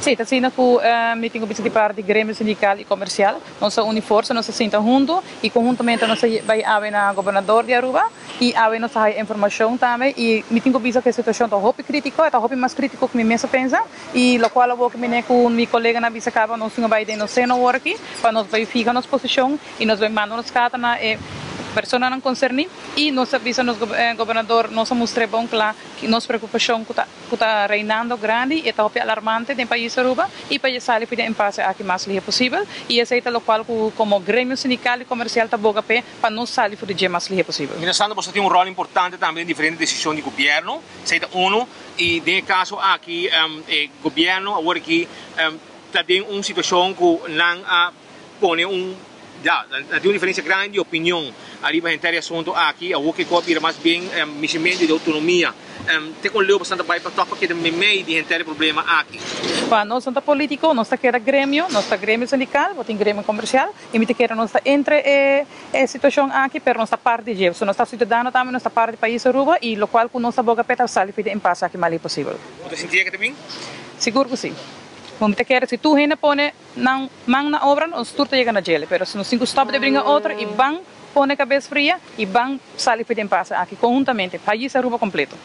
Sim, está sendo que meeting de parte grêmio sindical e comercial, nossa uniforça, nossa senta junto e conjuntamente nós vai haver na governador de Aruba e haver nossa informação também e meeting que a situação está muito crítica, está muito mais crítico que minha mesa pensa e lo qual eu vou que me com meu colega na visa cava nós vai de nós não work aqui para nós verificar nossa posição e nós vai mandar nos carta na persona não concerne e nós avisa nos governador nós mostra bom claro que nossa preocupação que está reinando grande e está alarmante no país Aruba e para sair para impasse aqui mais livre possível e esse é o qual como grêmio sindical e comercial está boga para nós sair para o dia mais livre possível. Interessante, você tem rol importante também em diferentes decisões de governo, seja ONU e nesse caso aqui o governo agora que está em uma situação que não põe tem uma diferença grande de opinião arriba em terra assunto aqui a que copia mais bem merecimento de autonomia tem com leu bastante bem para tocar que tem meio de entender problema aqui para nós não político nós queda grêmio nós grêmio sindical tem grêmio comercial e me queda nós entre a situação aqui pero nós parte de nós está cidadano também nós parte do país Aruba e lo qual com nossa boca peta sair para impasse aqui mais possível você sentia que também seguro que sim. Como te quer, se tu ainda põe na obra, nós turta chega na gele, pero se nós cinco stop de brincar outra e vão põe cabeça fria e vão sair para o impasse aqui conjuntamente, país Aruba completo.